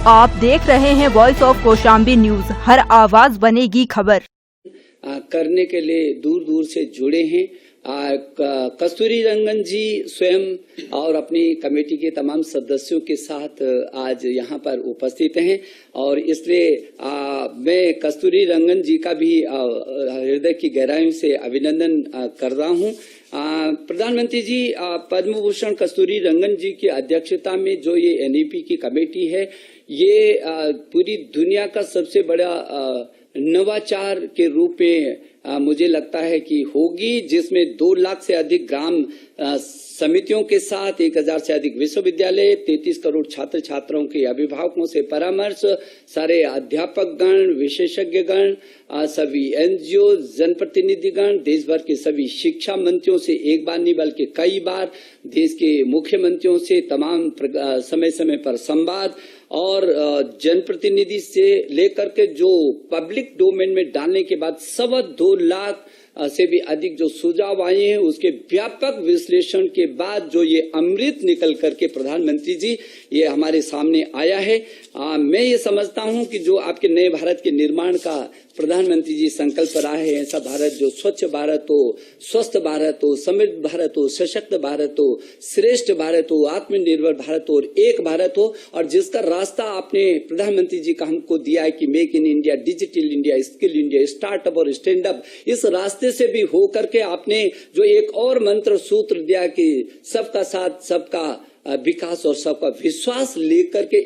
आप देख रहे हैं वॉइस ऑफ कौशाम्बी न्यूज। हर आवाज बनेगी खबर। करने के लिए दूर दूर से जुड़े हैं। कस्तूरी रंगन जी स्वयं और अपनी कमेटी के तमाम सदस्यों के साथ आज यहाँ पर उपस्थित हैं और इसलिए मैं कस्तूरी रंगन जी का भी हृदय की गहराई से अभिनंदन कर रहा हूँ। प्रधानमंत्री जी पद्म भूषण कस्तूरी रंगन जी की अध्यक्षता में जो ये एनईपी की कमेटी है, ये पूरी दुनिया का सबसे बड़ा नवाचार के रूप में मुझे लगता है कि होगी, जिसमें 2 लाख से अधिक ग्राम समितियों के साथ 1000 से अधिक विश्वविद्यालय, 33 करोड़ छात्र छात्राओं के अभिभावकों से परामर्श, सारे अध्यापक गण, विशेषज्ञ गण, सभी एनजीओ, जनप्रतिनिधिगण, देश भर के सभी शिक्षा मंत्रियों से एक बार नहीं बल्कि कई बार, देश के मुख्यमंत्रियों से तमाम समय समय पर संवाद और जनप्रतिनिधि से लेकर के जो पब्लिक डोमेन में डालने के बाद 2.25 लाख से भी अधिक जो सुझाव आए हैं, उसके व्यापक विश्लेषण के बाद जो ये अमृत निकल करके प्रधानमंत्री जी ये हमारे सामने आया है। मैं ये समझता हूं कि जो आपके नए भारत के निर्माण का प्रधानमंत्री जी संकल्प रहा है, ऐसा भारत जो स्वच्छ भारत हो, स्वस्थ भारत हो, समृद्ध भारत हो, सशक्त भारत हो, श्रेष्ठ भारत हो, आत्मनिर्भर भारत हो और एक भारत हो, और जिसका रास्ता आपने प्रधानमंत्री जी का हमको दिया है कि make in India, digital India, skill India, startup और स्टैंड अप, इस रास्ते से भी हो करके आपने जो एक और मंत्र सूत्र दिया कि सबका साथ सबका विकास और सबका विश्वास लेकर के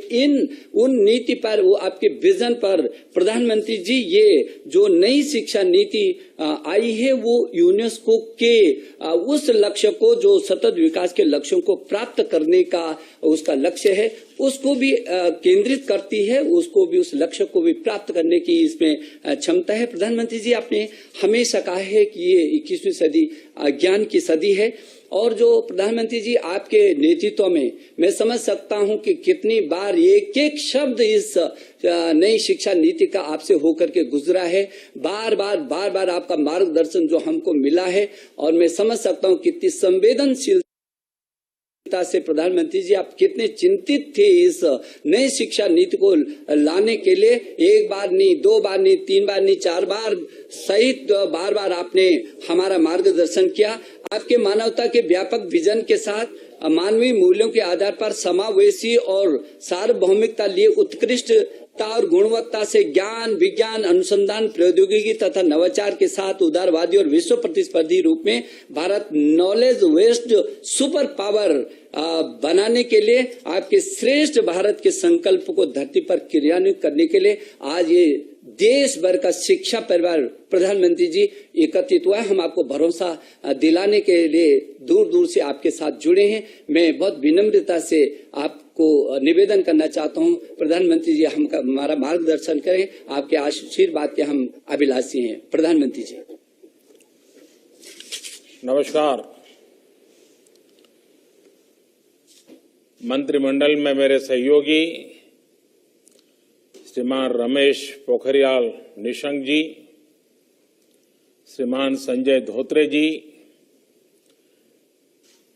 उन नीति पर, वो आपके विजन पर प्रधानमंत्री जी ये जो नई शिक्षा नीति आई है, वो यूनेस्को के उस लक्ष्य को, जो सतत विकास के लक्ष्यों को प्राप्त करने का उसका लक्ष्य है, उसको भी केंद्रित करती है, उसको भी, उस लक्ष्य को भी प्राप्त करने की इसमें क्षमता है। प्रधानमंत्री जी आपने हमेशा कहा है कि ये 21वीं सदी ज्ञान की सदी है, और जो प्रधानमंत्री जी आपके नेतृत्व में मैं समझ सकता हूं कि कितनी बार एक एक शब्द इस नई शिक्षा नीति का आपसे होकर के गुजरा है, बार बार आपका मार्गदर्शन जो हमको मिला है, और मैं समझ सकता हूं कितनी संवेदनशील से प्रधानमंत्री जी आप कितने चिंतित थे इस नई शिक्षा नीति को लाने के लिए। 1 बार नहीं, 2 बार नहीं, 3 बार नहीं, 4 बार सहित बार आपने हमारा मार्गदर्शन किया। आपके मानवता के व्यापक विजन के साथ मानवीय मूल्यों के आधार पर समावेशी और सार्वभौमिकता लिए उत्कृष्टता और गुणवत्ता से ज्ञान, विज्ञान, अनुसंधान, प्रौद्योगिकी तथा नवाचार के साथ उदारवादी और विश्व प्रतिस्पर्धी रूप में Bharat knowledge based superpower बनाने के लिए आपके श्रेष्ठ भारत के संकल्प को धरती पर क्रियान्वित करने के लिए आज ये देश भर का शिक्षा परिवार प्रधानमंत्री जी एकत्रित हुआ है। हम आपको भरोसा दिलाने के लिए दूर दूर से आपके साथ जुड़े हैं। मैं बहुत विनम्रता से आपको निवेदन करना चाहता हूं, प्रधानमंत्री जी हमारा मार्गदर्शन करें, आपके आशीर्वाद के हम अभिलाषी हैं। प्रधानमंत्री जी नमस्कार। मंत्रिमंडल में मेरे सहयोगी श्रीमान रमेश पोखरियाल निशंक जी, श्रीमान संजय धोत्रे जी,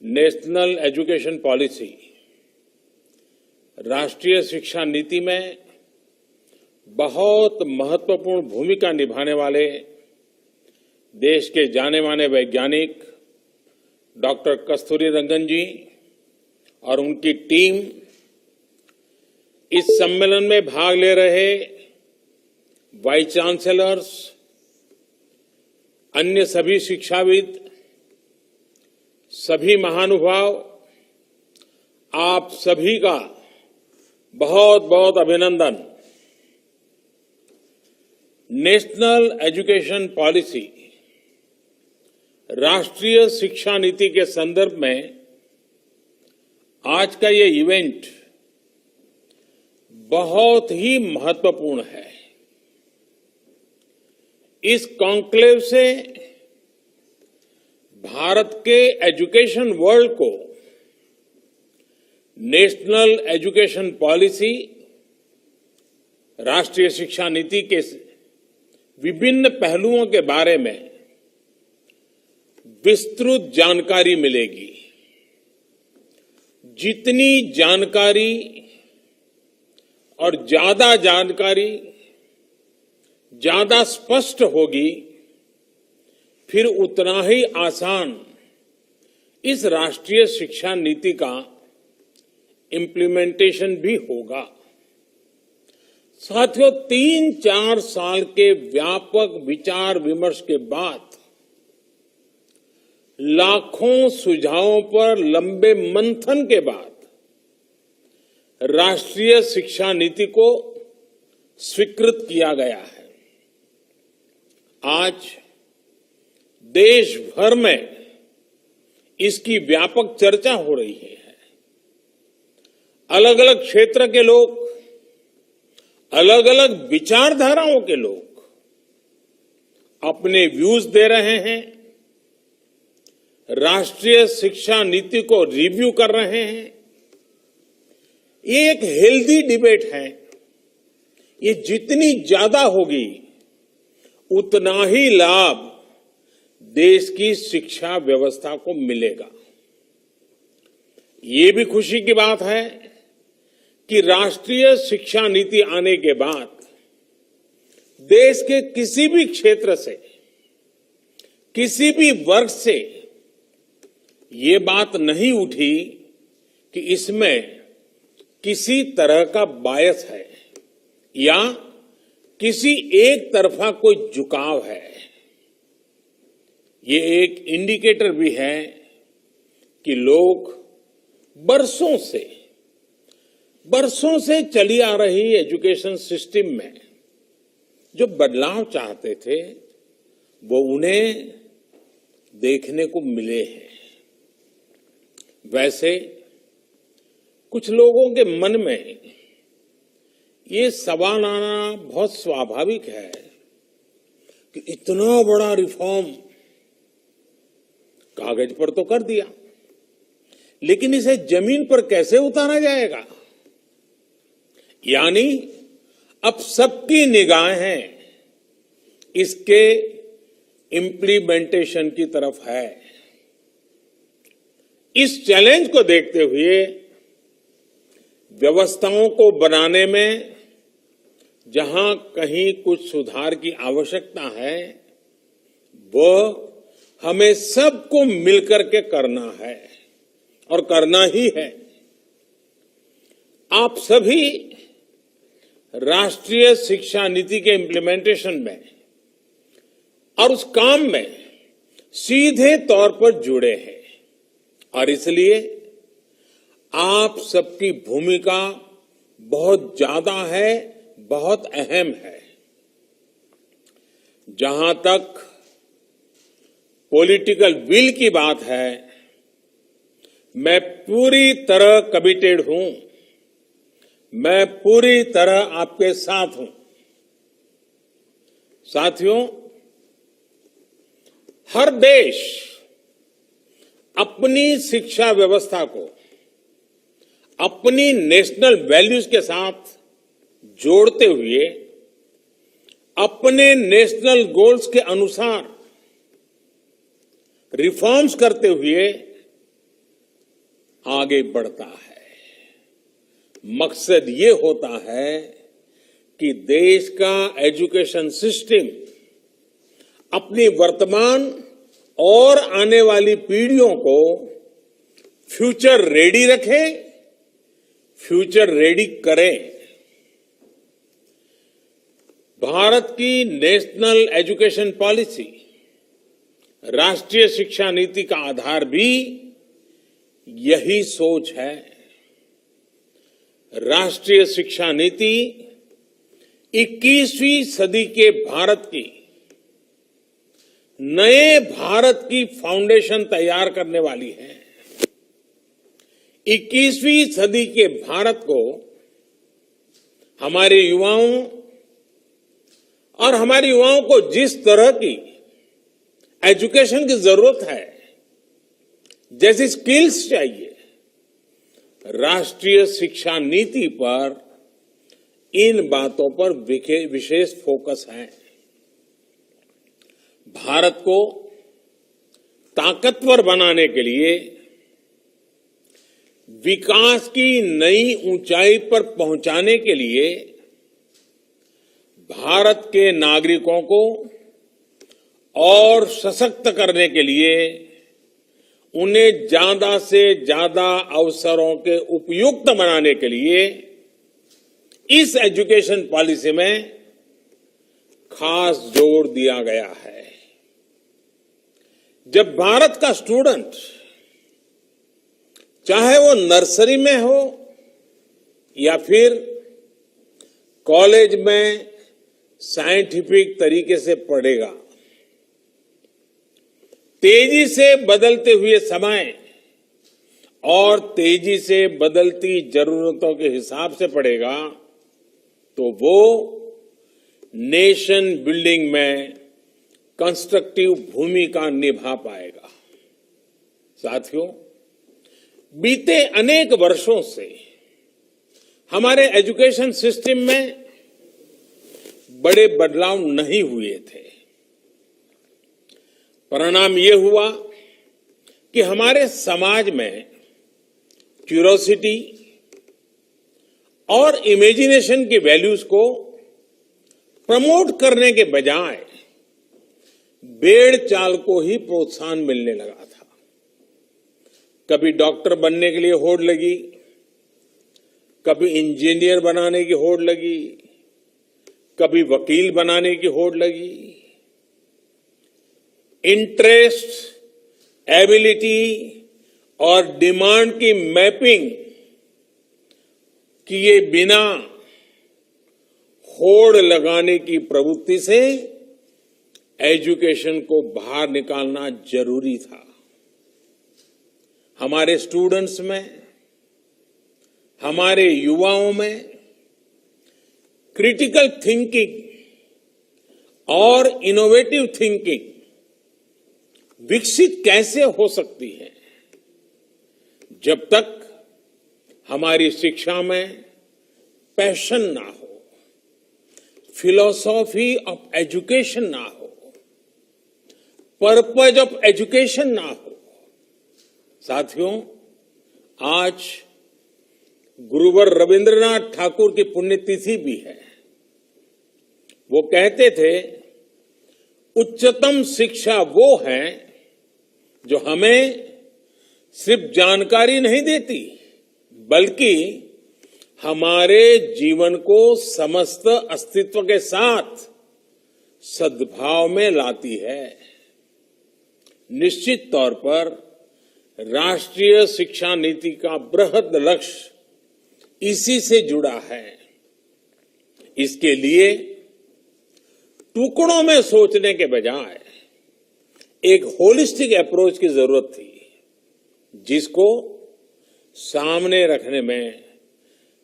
नेशनल एजुकेशन पॉलिसी, राष्ट्रीय शिक्षा नीति में बहुत महत्वपूर्ण भूमिका निभाने वाले देश के जाने माने वैज्ञानिक डॉक्टर कस्तूरी रंगन जी और उनकी टीम, इस सम्मेलन में भाग ले रहे वाइस चांसलर्स, अन्य सभी शिक्षाविद, सभी महानुभाव, आप सभी का बहुत बहुत अभिनंदन। नेशनल एजुकेशन पॉलिसी, राष्ट्रीय शिक्षा नीति के संदर्भ में आज का ये इवेंट बहुत ही महत्वपूर्ण है। इस कॉन्क्लेव से भारत के एजुकेशन वर्ल्ड को नेशनल एजुकेशन पॉलिसी, राष्ट्रीय शिक्षा नीति के विभिन्न पहलुओं के बारे में विस्तृत जानकारी मिलेगी। जितनी जानकारी और ज्यादा जानकारी ज्यादा स्पष्ट होगी, फिर उतना ही आसान इस राष्ट्रीय शिक्षा नीति का इम्प्लीमेंटेशन भी होगा। साथियों, 3-4 साल के व्यापक विचार विमर्श के बाद लाखों सुझावों पर लंबे मंथन के बाद राष्ट्रीय शिक्षा नीति को स्वीकृत किया गया है। आज देश भर में इसकी व्यापक चर्चा हो रही है। अलग अलग क्षेत्र के लोग, अलग अलग विचारधाराओं के लोग अपने व्यूज दे रहे हैं, राष्ट्रीय शिक्षा नीति को रिव्यू कर रहे हैं। ये एक हेल्दी डिबेट है। ये जितनी ज्यादा होगी उतना ही लाभ देश की शिक्षा व्यवस्था को मिलेगा। ये भी खुशी की बात है कि राष्ट्रीय शिक्षा नीति आने के बाद देश के किसी भी क्षेत्र से, किसी भी वर्ग से ये बात नहीं उठी कि इसमें किसी तरह का बायस है या किसी एक तरफा कोई झुकाव है। ये एक इंडिकेटर भी है कि लोग बरसों से चली आ रही एजुकेशन सिस्टम में जो बदलाव चाहते थे वो उन्हें देखने को मिले हैं। वैसे कुछ लोगों के मन में ये सवाल आना बहुत स्वाभाविक है कि इतना बड़ा रिफॉर्म कागज पर तो कर दिया, लेकिन इसे जमीन पर कैसे उतारा जाएगा? यानी अब सबकी निगाहें इसके इम्प्लीमेंटेशन की तरफ है। इस चैलेंज को देखते हुए व्यवस्थाओं को बनाने में जहां कहीं कुछ सुधार की आवश्यकता है, वह हमें सबको मिलकर के करना है और करना ही है। आप सभी राष्ट्रीय शिक्षा नीति के इम्प्लीमेंटेशन में और उस काम में सीधे तौर पर जुड़े हैं और इसलिए आप सबकी भूमिका बहुत ज्यादा है, बहुत अहम है। जहां तक पॉलिटिकल विल की बात है, मैं पूरी तरह कमिटेड हूं, मैं पूरी तरह आपके साथ हूं। साथियों, हर देश अपनी शिक्षा व्यवस्था को अपनी नेशनल वैल्यूज के साथ जोड़ते हुए अपने नेशनल गोल्स के अनुसार रिफॉर्म्स करते हुए आगे बढ़ता है। मकसद ये होता है कि देश का एजुकेशन सिस्टम अपनी वर्तमान और आने वाली पीढ़ियों को फ्यूचर रेडी रखे, फ्यूचर रेडी करे। भारत की नेशनल एजुकेशन पॉलिसी, राष्ट्रीय शिक्षा नीति का आधार भी यही सोच है। राष्ट्रीय शिक्षा नीति 21वीं सदी के भारत की, नए भारत की फाउंडेशन तैयार करने वाली है। 21वीं सदी के भारत को हमारे युवाओं और हमारे युवाओं को जिस तरह की एजुकेशन की जरूरत है, जैसी स्किल्स चाहिए, राष्ट्रीय शिक्षा नीति पर इन बातों पर विशेष फोकस है। भारत को ताकतवर बनाने के लिए विकास की नई ऊंचाई पर पहुंचाने के लिए भारत के नागरिकों को और सशक्त करने के लिए उन्हें ज्यादा से ज्यादा अवसरों के उपयुक्त बनाने के लिए इस एजुकेशन पॉलिसी में खास जोर दिया गया है। जब भारत का स्टूडेंट चाहे वो नर्सरी में हो या फिर कॉलेज में साइंटिफिक तरीके से पढ़ेगा, तेजी से बदलते हुए समय और तेजी से बदलती जरूरतों के हिसाब से पढ़ेगा, तो वो नेशन बिल्डिंग में कंस्ट्रक्टिव भूमिका निभा पाएगा। साथियों, बीते अनेक वर्षों से हमारे एजुकेशन सिस्टम में बड़े बदलाव नहीं हुए थे। परिणाम ये हुआ कि हमारे समाज में क्यूरोसिटी और इमेजिनेशन की वैल्यूज को प्रमोट करने के बजाय भेड़ चाल को ही प्रोत्साहन मिलने लगा था। कभी डॉक्टर बनने के लिए होड़ लगी, कभी इंजीनियर बनाने की होड़ लगी, कभी वकील बनाने की होड़ लगी। इंटरेस्ट, एबिलिटी और डिमांड की मैपिंग किए बिना होड़ लगाने की प्रवृत्ति से एजुकेशन को बाहर निकालना जरूरी था। हमारे स्टूडेंट्स में, हमारे युवाओं में क्रिटिकल थिंकिंग और इनोवेटिव थिंकिंग विकसित कैसे हो सकती है, जब तक हमारी शिक्षा में पैशन ना हो, फिलॉसॉफी ऑफ एजुकेशन ना हो, पर्पज ऑफ एजुकेशन ना हो। साथियों, आज गुरुवर रविंद्रनाथ ठाकुर की पुण्यतिथि भी है। वो कहते थे, उच्चतम शिक्षा वो है जो हमें सिर्फ जानकारी नहीं देती, बल्कि हमारे जीवन को समस्त अस्तित्व के साथ सद्भाव में लाती है। निश्चित तौर पर राष्ट्रीय शिक्षा नीति का बृहद लक्ष्य इसी से जुड़ा है। इसके लिए टुकड़ों में सोचने के बजाय एक होलिस्टिक अप्रोच की जरूरत थी, जिसको सामने रखने में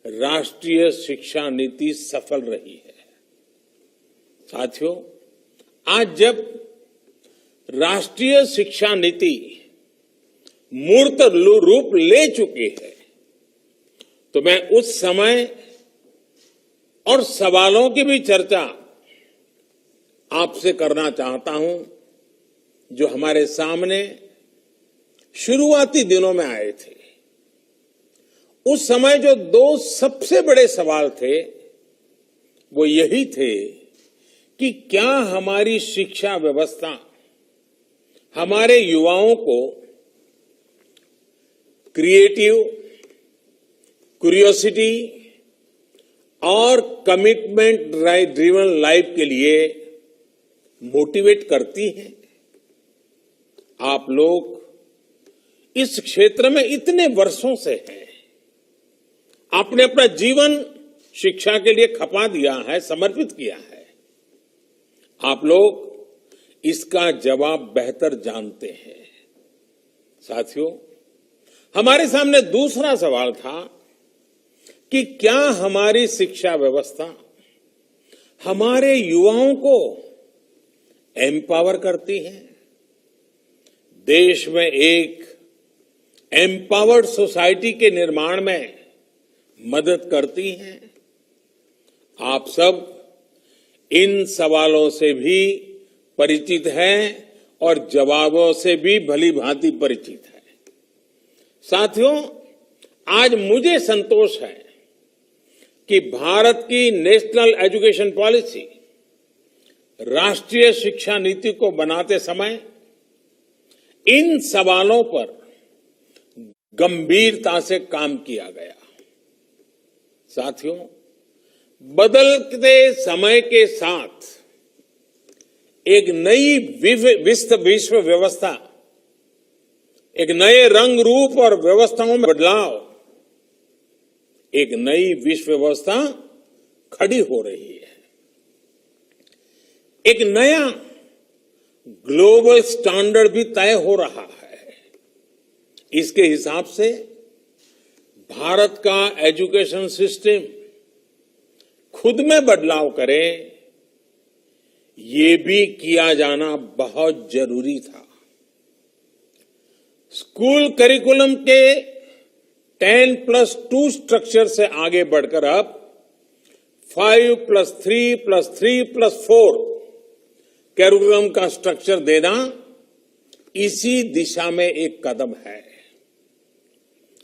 राष्ट्रीय शिक्षा नीति सफल रही है। साथियों, आज जब राष्ट्रीय शिक्षा नीति मूर्त रूप ले चुकी है, तो मैं उस समय और सवालों की भी चर्चा आपसे करना चाहता हूं, जो हमारे सामने शुरुआती दिनों में आए थे। उस समय जो दो सबसे बड़े सवाल थे, वो यही थे कि क्या हमारी शिक्षा व्यवस्था हमारे युवाओं को क्रिएटिव, क्यूरियोसिटी और कमिटमेंट ड्रिवन लाइफ के लिए मोटिवेट करती है। आप लोग इस क्षेत्र में इतने वर्षों से हैं, आपने अपना जीवन शिक्षा के लिए खपा दिया है, समर्पित किया है। आप लोग इसका जवाब बेहतर जानते हैं। साथियों, हमारे सामने दूसरा सवाल था कि क्या हमारी शिक्षा व्यवस्था हमारे युवाओं को एम्पावर करती है, देश में एक एम्पावर्ड सोसाइटी के निर्माण में मदद करती है। आप सब इन सवालों से भी परिचित हैं और जवाबों से भी भली भांति परिचित हैं। साथियों, आज मुझे संतोष है कि भारत की नेशनल एजुकेशन पॉलिसी, राष्ट्रीय शिक्षा नीति को बनाते समय इन सवालों पर गंभीरता से काम किया गया। साथियों, बदलते समय के साथ एक नई विश्व व्यवस्था, एक नए रंग रूप और व्यवस्थाओं में बदलाव, एक नई विश्व व्यवस्था खड़ी हो रही है। एक नया ग्लोबल स्टैंडर्ड भी तय हो रहा है। इसके हिसाब से भारत का एजुकेशन सिस्टम खुद में बदलाव करे, ये भी किया जाना बहुत जरूरी था। स्कूल करिकुलम के 10+2 स्ट्रक्चर से आगे बढ़कर अब 5+3+3+4 करिकुलम का स्ट्रक्चर देना इसी दिशा में एक कदम है।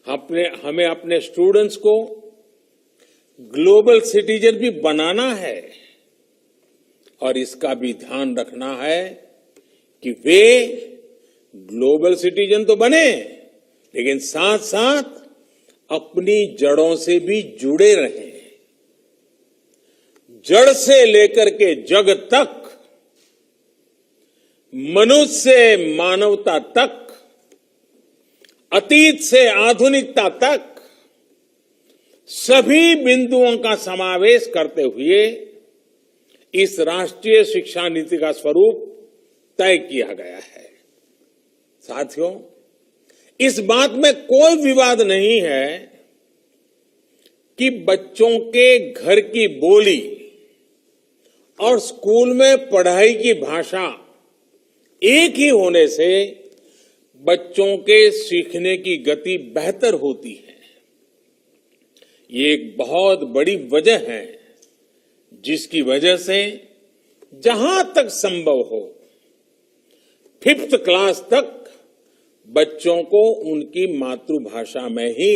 हमें अपने स्टूडेंट्स को ग्लोबल सिटीजन भी बनाना है और इसका भी ध्यान रखना है कि वे ग्लोबल सिटीजन तो बने, लेकिन साथ साथ अपनी जड़ों से भी जुड़े रहें। जड़ से लेकर के जग तक, मनुष्य से मानवता तक, अतीत से आधुनिकता तक सभी बिंदुओं का समावेश करते हुए इस राष्ट्रीय शिक्षा नीति का स्वरूप तय किया गया है। साथियों, इस बात में कोई विवाद नहीं है कि बच्चों के घर की बोली और स्कूल में पढ़ाई की भाषा एक ही होने से बच्चों के सीखने की गति बेहतर होती है। ये एक बहुत बड़ी वजह है जिसकी वजह से जहां तक संभव हो 5th क्लास तक बच्चों को उनकी मातृभाषा में ही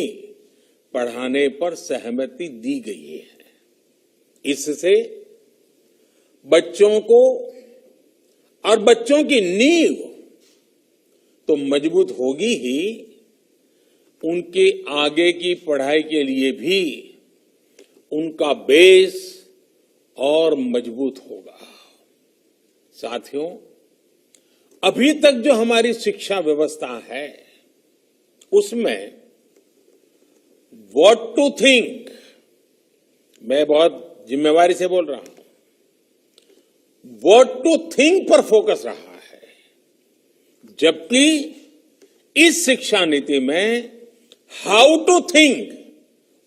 पढ़ाने पर सहमति दी गई है। इससे बच्चों को और बच्चों की नींव तो मजबूत होगी ही, उनके आगे की पढ़ाई के लिए भी उनका बेस और मजबूत होगा। साथियों, अभी तक जो हमारी शिक्षा व्यवस्था है उसमें व्हाट टू थिंक, मैं बहुत जिम्मेवारी से बोल रहा हूं, व्हाट टू थिंक पर फोकस रहा है, जबकि इस शिक्षा नीति में हाउ टू थिंक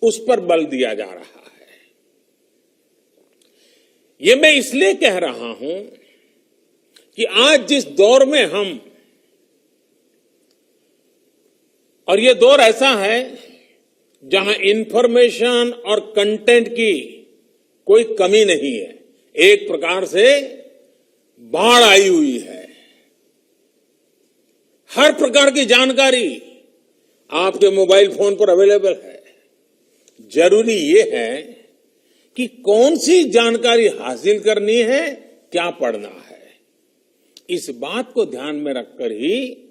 उस पर बल दिया जा रहा है। ये मैं इसलिए कह रहा हूं कि आज जिस दौर में हम, और ये दौर ऐसा है जहां इंफॉर्मेशन और कंटेंट की कोई कमी नहीं है, एक प्रकार से बाढ़ आई हुई है। हर प्रकार की जानकारी आपके मोबाइल फोन पर अवेलेबल है। जरूरी ये है कि कौन सी जानकारी हासिल करनी है, क्या पढ़ना है। इस बात को ध्यान में रखकर ही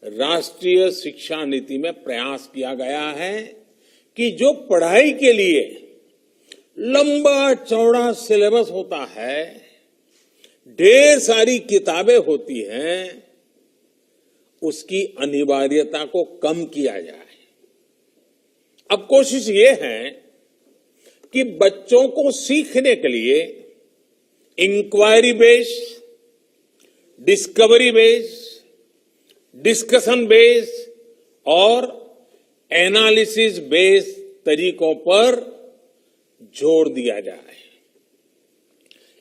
राष्ट्रीय शिक्षा नीति में प्रयास किया गया है कि जो पढ़ाई के लिए लंबा चौड़ा सिलेबस होता है, ढेर सारी किताबें होती हैं, उसकी अनिवार्यता को कम किया जाए। अब कोशिश ये है कि बच्चों को सीखने के लिए inquiry based, discovery based, discussion based और एनालिसिस बेस्ड तरीकों पर जोर दिया जाए।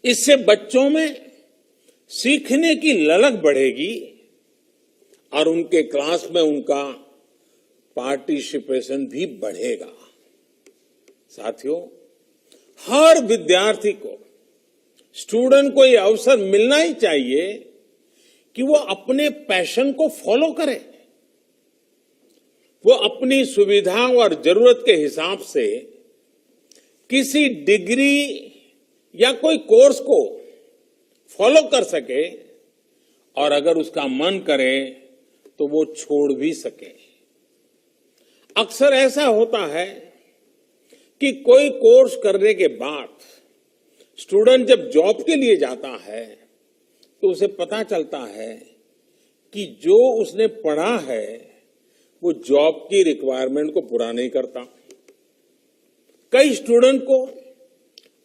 इससे बच्चों में सीखने की ललक बढ़ेगी और उनके क्लास में उनका पार्टिसिपेशन भी बढ़ेगा। साथियों, हर विद्यार्थी को, स्टूडेंट को यह अवसर मिलना ही चाहिए कि वो अपने पैशन को फॉलो करे, वो अपनी सुविधा और जरूरत के हिसाब से किसी डिग्री या कोई कोर्स को फॉलो कर सके और अगर उसका मन करे तो वो छोड़ भी सके। अक्सर ऐसा होता है कि कोई कोर्स करने के बाद स्टूडेंट जब जॉब के लिए जाता है तो उसे पता चलता है कि जो उसने पढ़ा है वो जॉब की रिक्वायरमेंट को पूरा नहीं करता। कई स्टूडेंट को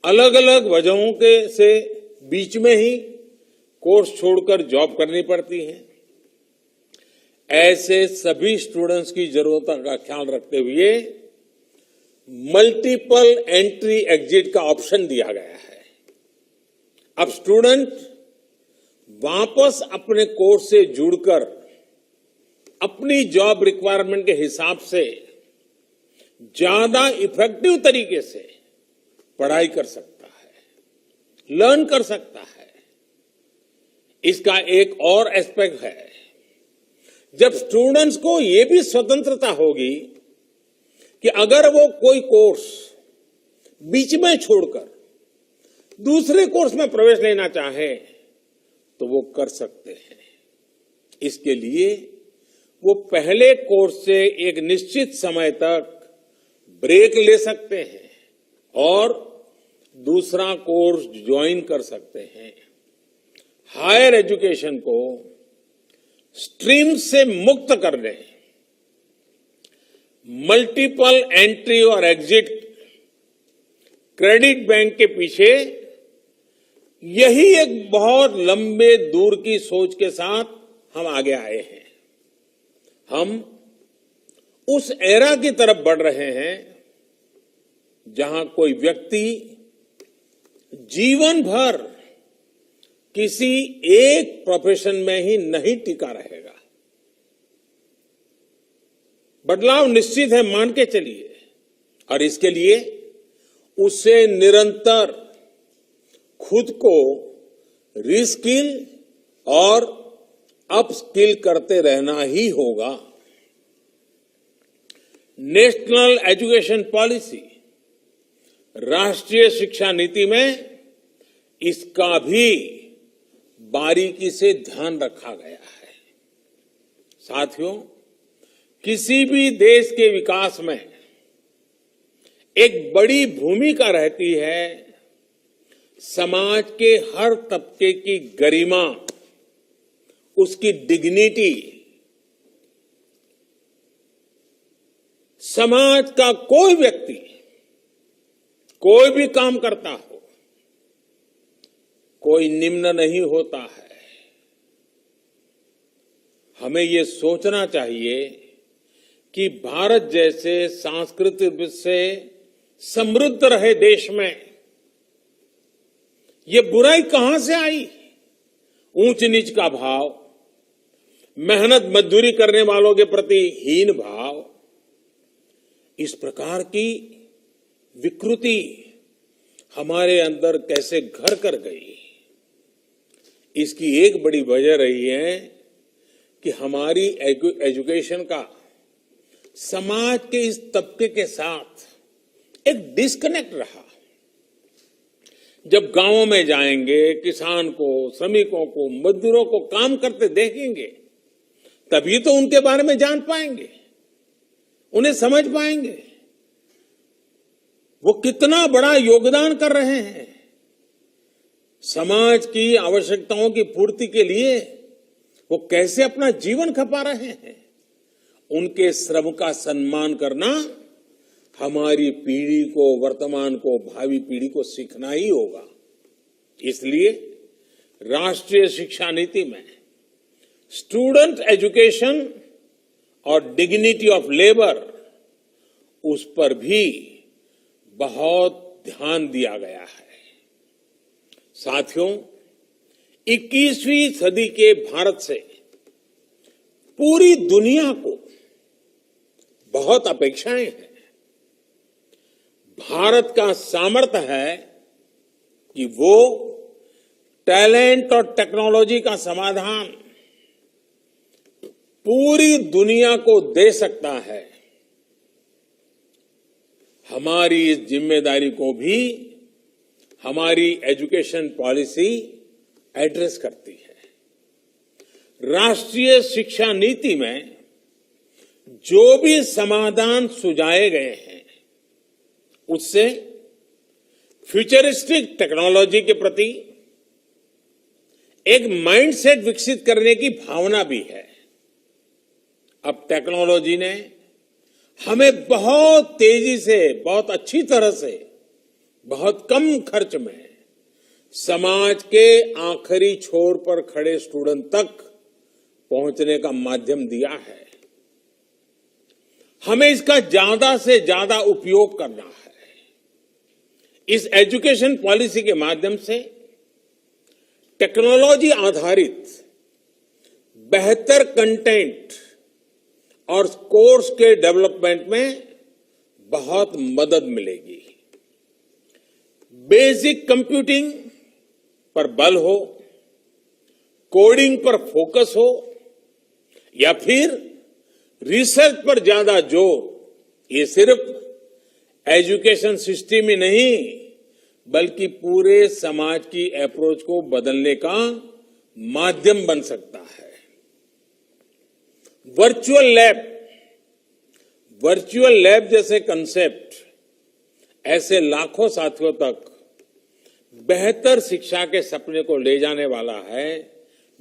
अलग अलग वजहों के से बीच में ही कोर्स छोड़कर जॉब करनी पड़ती है। ऐसे सभी स्टूडेंट्स की जरूरतों का ख्याल रखते हुए मल्टीपल एंट्री एग्जिट का ऑप्शन दिया गया है। अब स्टूडेंट वापस अपने कोर्स से जुड़कर अपनी जॉब रिक्वायरमेंट के हिसाब से ज्यादा इफेक्टिव तरीके से पढ़ाई कर सकता है, लर्न कर सकता है। इसका एक और एस्पेक्ट है, जब स्टूडेंट्स को यह भी स्वतंत्रता होगी कि अगर वो कोई कोर्स बीच में छोड़कर दूसरे कोर्स में प्रवेश लेना चाहे तो वो कर सकते हैं। इसके लिए वो पहले कोर्स से एक निश्चित समय तक ब्रेक ले सकते हैं और दूसरा कोर्स ज्वाइन कर सकते हैं। हायर एजुकेशन को स्ट्रीम से मुक्त करने, मल्टीपल एंट्री और एग्जिट क्रेडिट बैंक के पीछे यही एक बहुत लंबे दूर की सोच के साथ हम आगे आए हैं। हम उस एरा की तरफ बढ़ रहे हैं जहां कोई व्यक्ति जीवन भर किसी एक प्रोफेशन में ही नहीं टिका रहेगा। बदलाव निश्चित है, मान के चलिए, और इसके लिए उसे निरंतर खुद को रीस्किल और अपस्किल करते रहना ही होगा। नेशनल एजुकेशन पॉलिसी, राष्ट्रीय शिक्षा नीति में इसका भी बारीकी से ध्यान रखा गया है। साथियों, किसी भी देश के विकास में एक बड़ी भूमिका रहती है समाज के हर तबके की गरिमा, उसकी डिग्निटी। समाज का कोई व्यक्ति कोई भी काम करता हो, कोई निम्न नहीं होता है। हमें ये सोचना चाहिए कि भारत जैसे सांस्कृतिक से समृद्ध रहे देश में ये बुराई कहां से आई? ऊंच नीच का भाव, मेहनत मजदूरी करने वालों के प्रति हीन भाव, इस प्रकार की विकृति हमारे अंदर कैसे घर कर गई? इसकी एक बड़ी वजह रही है कि हमारी एजुकेशन का समाज के इस तबके के साथ एक डिस्कनेक्ट रहा। जब गांवों में जाएंगे, किसान को, श्रमिकों को, मजदूरों को काम करते देखेंगे, तभी तो उनके बारे में जान पाएंगे, उन्हें समझ पाएंगे वो कितना बड़ा योगदान कर रहे हैं। समाज की आवश्यकताओं की पूर्ति के लिए वो कैसे अपना जीवन खपा रहे हैं। उनके श्रम का सम्मान करना हमारी पीढ़ी को, वर्तमान को, भावी पीढ़ी को सीखना ही होगा। इसलिए राष्ट्रीय शिक्षा नीति में स्टूडेंट एजुकेशन और डिग्निटी ऑफ लेबर, उस पर भी बहुत ध्यान दिया गया है। साथियों, 21वीं सदी के भारत से पूरी दुनिया को बहुत अपेक्षाएं हैं। भारत का सामर्थ्य है कि वो टैलेंट और टेक्नोलॉजी का समाधान पूरी दुनिया को दे सकता है। हमारी इस जिम्मेदारी को भी हमारी एजुकेशन पॉलिसी एड्रेस करती है। राष्ट्रीय शिक्षा नीति में जो भी समाधान सुझाए गए हैं उससे फ्यूचरिस्टिक टेक्नोलॉजी के प्रति एक माइंडसेट विकसित करने की भावना भी है। अब टेक्नोलॉजी ने हमें बहुत तेजी से, बहुत अच्छी तरह से, बहुत कम खर्च में समाज के आखिरी छोर पर खड़े स्टूडेंट तक पहुंचने का माध्यम दिया है। हमें इसका ज्यादा से ज्यादा उपयोग करना है। इस एजुकेशन पॉलिसी के माध्यम से टेक्नोलॉजी आधारित बेहतर कंटेंट और कोर्स के डेवलपमेंट में बहुत मदद मिलेगी। बेसिक कंप्यूटिंग पर बल हो, कोडिंग पर फोकस हो या फिर रिसर्च पर ज्यादा जोर, ये सिर्फ एजुकेशन सिस्टम ही नहीं बल्कि पूरे समाज की अप्रोच को बदलने का माध्यम बन सकता है। वर्चुअल लैब जैसे कंसेप्ट ऐसे लाखों साथियों तक बेहतर शिक्षा के सपने को ले जाने वाला है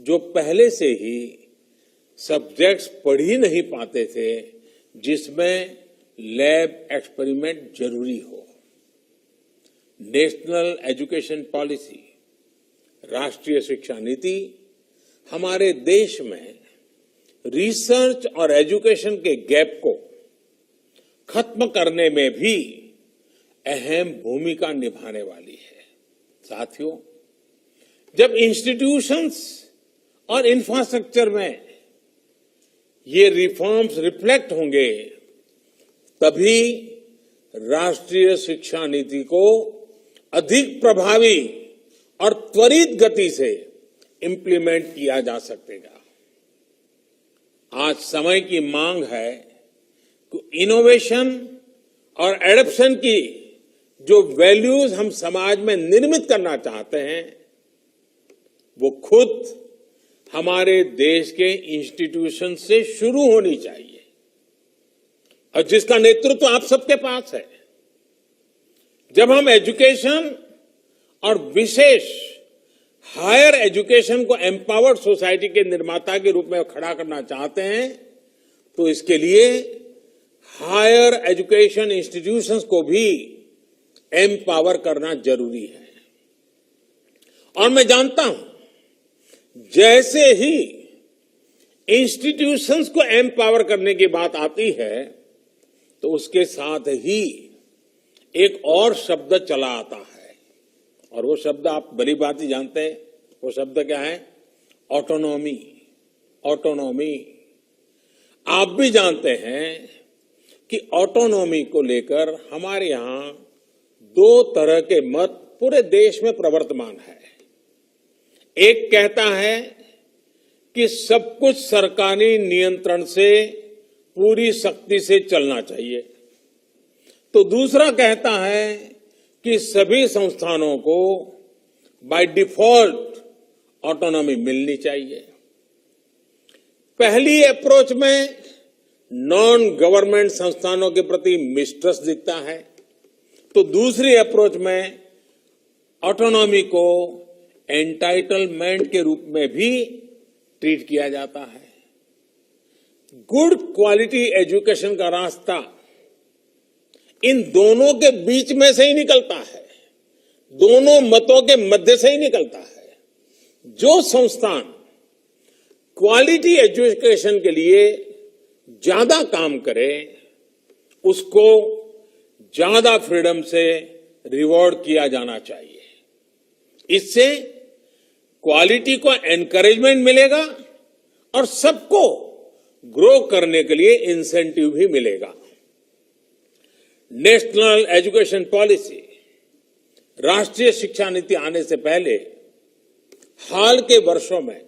जो पहले से ही सब्जेक्ट्स पढ़ ही नहीं पाते थे, जिसमें लैब एक्सपेरिमेंट जरूरी हो। नेशनल एजुकेशन पॉलिसी, राष्ट्रीय शिक्षा नीति हमारे देश में रिसर्च और एजुकेशन के गैप को खत्म करने में भी अहम भूमिका निभाने वाली है। साथियों, जब इंस्टीट्यूशंस और इंफ्रास्ट्रक्चर में ये रिफॉर्म्स रिफ्लेक्ट होंगे तभी राष्ट्रीय शिक्षा नीति को अधिक प्रभावी और त्वरित गति से इंप्लीमेंट किया जा सकेगा। आज समय की मांग है कि इनोवेशन और एडॉप्शन की जो वैल्यूज हम समाज में निर्मित करना चाहते हैं वो खुद हमारे देश के इंस्टीट्यूशन से शुरू होनी चाहिए, और जिसका नेतृत्व आप सबके पास है। जब हम एजुकेशन और विशेष हायर एजुकेशन को एम्पावर्ड सोसाइटी के निर्माता के रूप में खड़ा करना चाहते हैं तो इसके लिए हायर एजुकेशन इंस्टीट्यूशंस को भी एम्पावर करना जरूरी है। और मैं जानता हूं जैसे ही इंस्टीट्यूशंस को एम्पावर करने की बात आती है तो उसके साथ ही एक और शब्द चला आता है, और वो शब्द आप बड़ी बात ही जानते हैं। वो शब्द क्या है? ऑटोनॉमी। ऑटोनॉमी आप भी जानते हैं कि ऑटोनॉमी को लेकर हमारे यहां दो तरह के मत पूरे देश में प्रवर्तमान है। एक कहता है कि सब कुछ सरकारी नियंत्रण से पूरी सख्ती से चलना चाहिए, तो दूसरा कहता है कि सभी संस्थानों को बाय डिफॉल्ट ऑटोनॉमी मिलनी चाहिए। पहली अप्रोच में नॉन गवर्नमेंट संस्थानों के प्रति मिसट्रस्ट दिखता है, तो दूसरी अप्रोच में ऑटोनॉमी को एंटाइटलमेंट के रूप में भी ट्रीट किया जाता है। गुड क्वालिटी एजुकेशन का रास्ता इन दोनों के बीच में से ही निकलता है, दोनों मतों के मध्य से ही निकलता है। जो संस्थान क्वालिटी एजुकेशन के लिए ज्यादा काम करे उसको ज्यादा फ्रीडम से रिवॉर्ड किया जाना चाहिए। इससे क्वालिटी को एनकरेजमेंट मिलेगा और सबको ग्रो करने के लिए इंसेंटिव भी मिलेगा। नेशनल एजुकेशन पॉलिसी, राष्ट्रीय शिक्षा नीति आने से पहले हाल के वर्षों में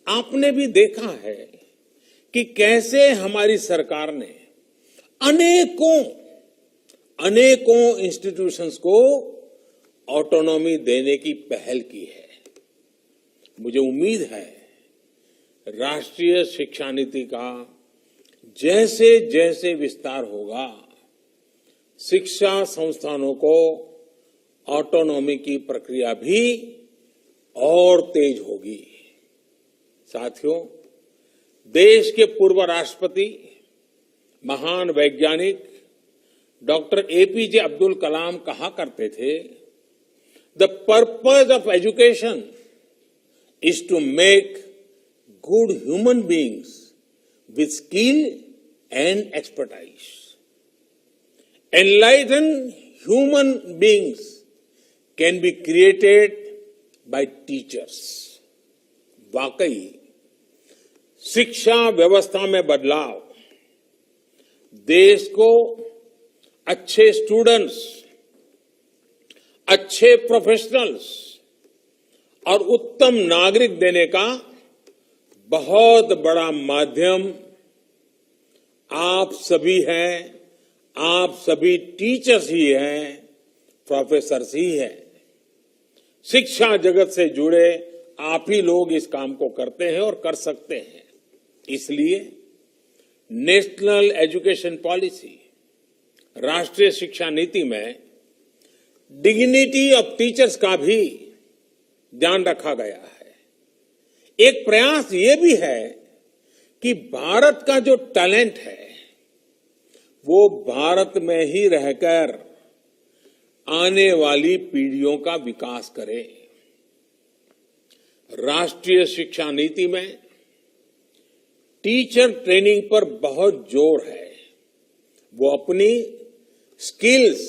आपने भी देखा है कि कैसे हमारी सरकार ने अनेकों इंस्टीट्यूशंस को ऑटोनॉमी देने की पहल की है। मुझे उम्मीद है राष्ट्रीय शिक्षा नीति का जैसे जैसे विस्तार होगा, शिक्षा संस्थानों को ऑटोनॉमी की प्रक्रिया भी और तेज होगी। साथियों, देश के पूर्व राष्ट्रपति, महान वैज्ञानिक डॉक्टर एपीजे अब्दुल कलाम कहा करते थे, the purpose of education is to make good human beings with skill and expertise. Enlightened human beings can be created by teachers. वाकई शिक्षा व्यवस्था में बदलाव देश को अच्छे स्टूडेंट्स, अच्छे प्रोफेशनल्स और उत्तम नागरिक देने का बहुत बड़ा माध्यम आप सभी हैं, आप सभी टीचर्स ही हैं, प्रोफेसर्स ही हैं। शिक्षा जगत से जुड़े आप ही लोग इस काम को करते हैं और कर सकते हैं। इसलिए नेशनल एजुकेशन पॉलिसी, राष्ट्रीय शिक्षा नीति में डिग्निटी ऑफ टीचर्स का भी ध्यान रखा गया है। एक प्रयास ये भी है कि भारत का जो टैलेंट है वो भारत में ही रहकर आने वाली पीढ़ियों का विकास करे। राष्ट्रीय शिक्षा नीति में टीचर ट्रेनिंग पर बहुत जोर है। वो अपनी स्किल्स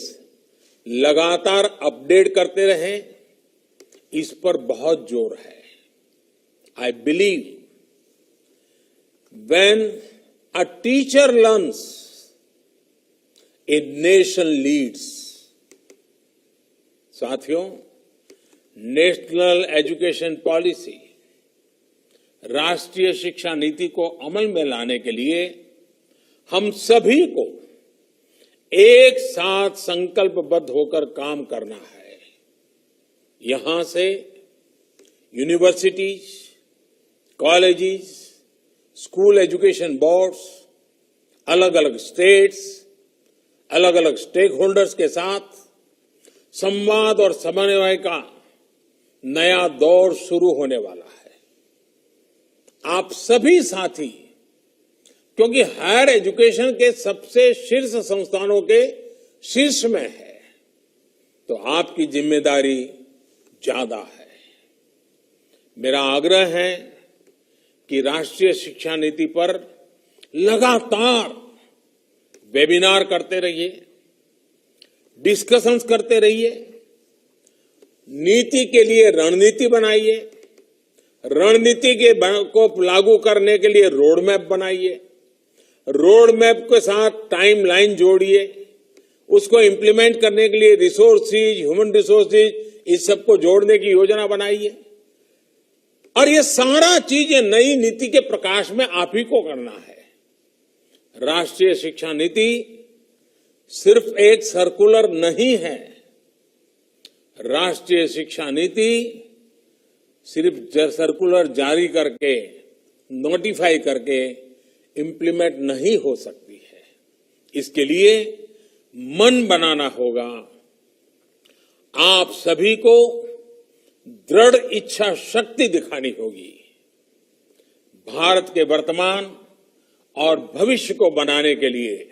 लगातार अपडेट करते रहें, इस पर बहुत जोर है। I believe when a teacher learns, a nation leads. साथियों, नेशनल एजुकेशन पॉलिसी, राष्ट्रीय शिक्षा नीति को अमल में लाने के लिए हम सभी को एक साथ संकल्पबद्ध होकर काम करना है। यहां से universities, colleges, school education boards, अलग अलग स्टेट्स, अलग अलग स्टेक होल्डर्स के साथ संवाद और समन्वय का नया दौर शुरू होने वाला है। आप सभी साथी, क्योंकि हायर एजुकेशन के सबसे शीर्ष संस्थानों के शीर्ष में है, तो आपकी जिम्मेदारी ज्यादा है। मेरा आग्रह है कि राष्ट्रीय शिक्षा नीति पर लगातार वेबिनार करते रहिए, डिस्कशंस करते रहिए, नीति के लिए रणनीति बनाइए, रणनीति को लागू करने के लिए रोड मैप बनाइए, रोड मैप के साथ टाइमलाइन जोड़िए, उसको इंप्लीमेंट करने के लिए रिसोर्सेज, ह्यूमन रिसोर्सेज, इस सबको जोड़ने की योजना बनाइए। और ये सारा चीजें नई नीति के प्रकाश में आप ही को करना है। राष्ट्रीय शिक्षा नीति सिर्फ एक सर्कुलर नहीं है। राष्ट्रीय शिक्षा नीति सिर्फ सर्कुलर जारी करके, नोटिफाई करके इंप्लीमेंट नहीं हो सकती है। इसके लिए मन बनाना होगा। आप सभी को दृढ़ इच्छा शक्ति दिखानी होगी। भारत के वर्तमान और भविष्य को बनाने के लिए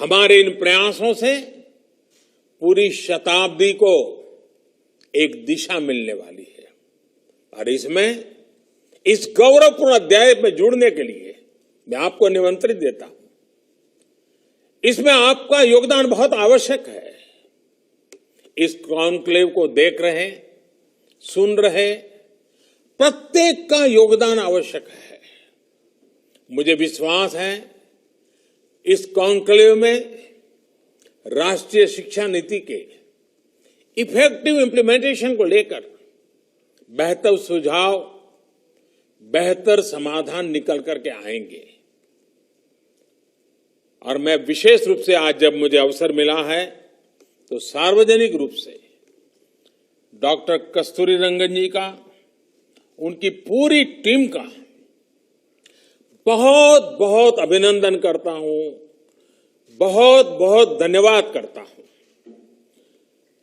हमारे इन प्रयासों से पूरी शताब्दी को एक दिशा मिलने वाली है। और इसमें इस गौरवपूर्ण अध्याय में जुड़ने के लिए मैं आपको निमंत्रित देता हूं। इसमें आपका योगदान बहुत आवश्यक है। इस कॉन्क्लेव को देख रहे, सुन रहे प्रत्येक का योगदान आवश्यक है। मुझे विश्वास है इस कॉन्क्लेव में राष्ट्रीय शिक्षा नीति के इफेक्टिव इम्प्लीमेंटेशन को लेकर बेहतर सुझाव, बेहतर समाधान निकल करके आएंगे। और मैं विशेष रूप से आज जब मुझे अवसर मिला है तो सार्वजनिक रूप से डॉक्टर कस्तूरी रंगन जी का, उनकी पूरी टीम का बहुत बहुत अभिनंदन करता हूं, बहुत बहुत धन्यवाद करता हूं।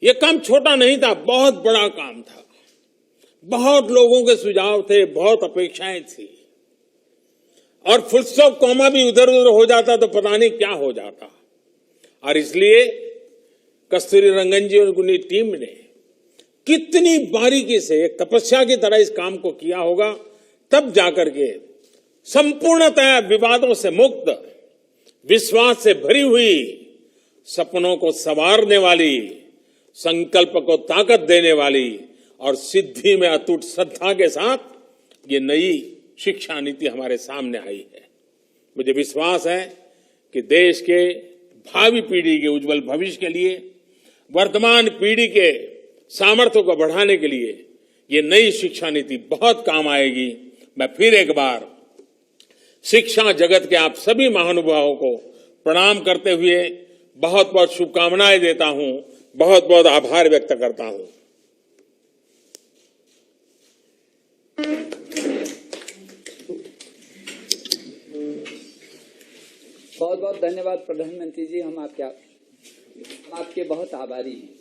यह काम छोटा नहीं था, बहुत बड़ा काम था। बहुत लोगों के सुझाव थे, बहुत अपेक्षाएं थी, और फुल स्टॉप कॉमा भी उधर उधर हो जाता तो पता नहीं क्या हो जाता। और इसलिए कस्तूरी रंगन जी और उनकी टीम ने कितनी बारीकी से एक तपस्या की तरह इस काम को किया होगा, तब जाकर के संपूर्णतः विवादों से मुक्त, विश्वास से भरी हुई, सपनों को संवारने वाली, संकल्प को ताकत देने वाली और सिद्धि में अटूट श्रद्धा के साथ ये नई शिक्षा नीति हमारे सामने आई है। मुझे विश्वास है कि देश के भावी पीढ़ी के उज्जवल भविष्य के लिए, वर्तमान पीढ़ी के सामर्थ्य को बढ़ाने के लिए ये नई शिक्षा नीति बहुत काम आएगी। मैं फिर एक बार शिक्षा जगत के आप सभी महानुभावों को प्रणाम करते हुए बहुत बहुत शुभकामनाएं देता हूं, बहुत बहुत आभार व्यक्त करता हूं। बहुत बहुत धन्यवाद प्रधानमंत्री जी, हम आपके बहुत आभारी हैं।